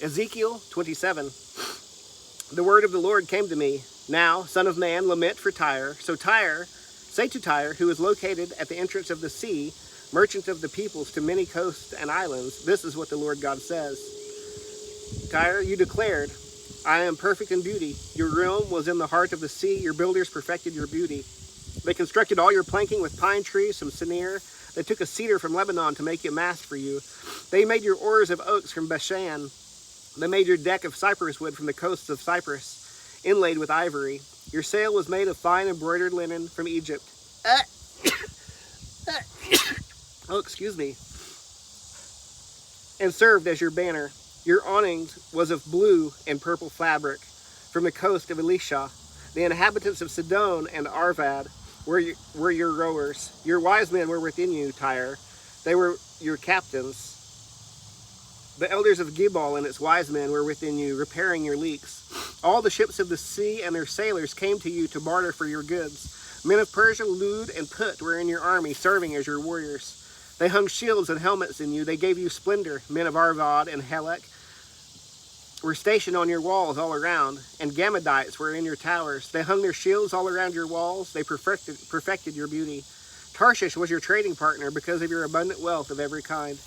Ezekiel 27. The word of the Lord came to me. Now, son of man, lament for Tyre. So Tyre, say to Tyre, who is located at the entrance of the sea, merchant of the peoples to many coasts and islands, this is what the Lord God says. Tyre, you declared, I am perfect in beauty. Your realm was in the heart of the sea. Your builders perfected your beauty. They constructed all your planking with pine trees from Sinir. They took a cedar from Lebanon to make a mast for you. They made your oars of oaks from Bashan. They made your deck of cypress wood from the coasts of Cyprus, inlaid with ivory. Your sail was made of fine embroidered linen from Egypt. Oh, excuse me. And served as your banner. Your awning was of blue and purple fabric from the coast of Elisha. The inhabitants of Sidon and Arvad were your rowers. Your wise men were within you, Tyre. They were your captains. The elders of Gebal and its wise men were within you, repairing your leaks. All the ships of the sea and their sailors came to you to barter for your goods. Men of Persia, Lud, and Put were in your army, serving as your warriors. They hung shields and helmets in you. They gave you splendor. Men of Arvad and Helek were stationed on your walls all around, and Gammadites were in your towers. They hung their shields all around your walls. They perfected your beauty. Tarshish was your trading partner because of your abundant wealth of every kind.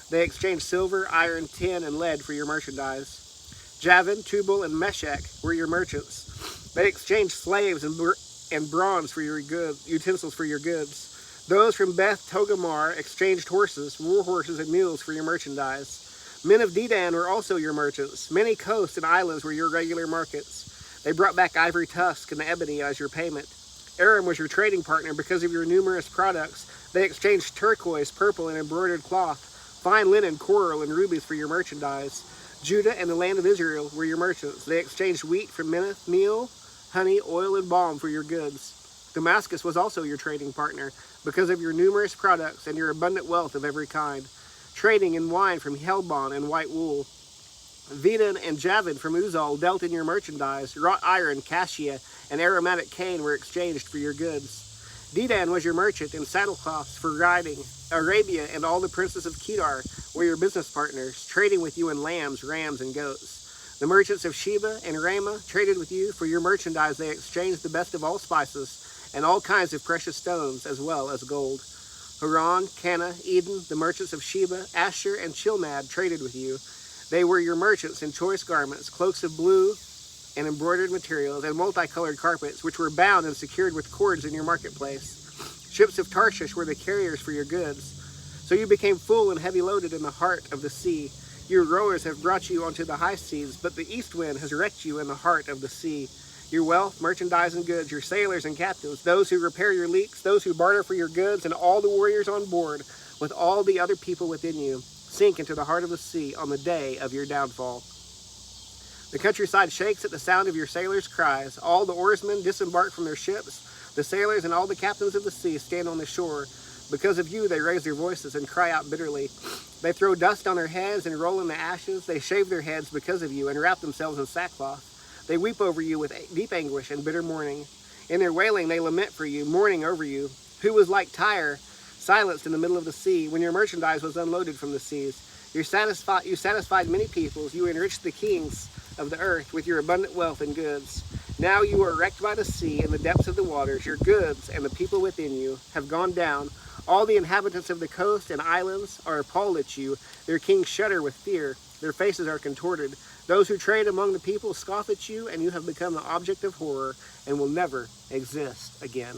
They exchanged silver, iron, tin, and lead for your merchandise. Javan, Tubal, and Meshech were your merchants. They exchanged slaves and bronze for your utensils for your goods. Those from Beth Togarmah exchanged horses, war horses, and mules for your merchandise. Men of Dedan were also your merchants. Many coasts and islands were your regular markets. They brought back ivory tusk and ebony as your payment. Aram was your trading partner because of your numerous products. They exchanged turquoise, purple, and embroidered cloth, fine linen, coral, and rubies for your merchandise. Judah and the land of Israel were your merchants. They exchanged wheat for minnith, meal, honey, oil, and balm for your goods. Damascus was also your trading partner because of your numerous products and your abundant wealth of every kind, trading in wine from Helbon and white wool. Vedan and Javan from Uzal dealt in your merchandise. Wrought iron, cassia, and aromatic cane were exchanged for your goods. Dedan was your merchant in saddlecloths for riding. Arabia and all the princes of Kedar were your business partners, trading with you in lambs, rams, and goats. The merchants of Sheba and Ramah traded with you. For your merchandise they exchanged the best of all spices and all kinds of precious stones, as well as gold. Haran, Cana, Eden, the merchants of Sheba, Asher, and Chilmad traded with you. They were your merchants in choice garments, cloaks of blue and embroidered materials, and multicolored carpets, which were bound and secured with cords in your marketplace. Ships of Tarshish were the carriers for your goods. So you became full and heavy loaded in the heart of the sea. Your rowers have brought you onto the high seas, but the east wind has wrecked you in the heart of the sea. Your wealth, merchandise, and goods, your sailors and captains, those who repair your leaks, those who barter for your goods, and all the warriors on board, with all the other people within you, sink into the heart of the sea on the day of your downfall. The countryside shakes at the sound of your sailors' cries. All the oarsmen disembark from their ships. The sailors and all the captains of the sea stand on the shore. Because of you, they raise their voices and cry out bitterly. They throw dust on their heads and roll in the ashes. They shave their heads because of you and wrap themselves in sackcloth. They weep over you with deep anguish and bitter mourning. In their wailing, they lament for you, mourning over you. Who was like Tyre, silenced in the middle of the sea, when your merchandise was unloaded from the seas? You satisfied many peoples. You enriched the kings of the earth with your abundant wealth and goods. Now you are wrecked by the sea and the depths of the waters. Your goods and the people within you have gone down. All the inhabitants of the coast and islands are appalled at you. Their kings shudder with fear. Their faces are contorted. Those who trade among the people scoff at you, and you have become the object of horror and will never exist again.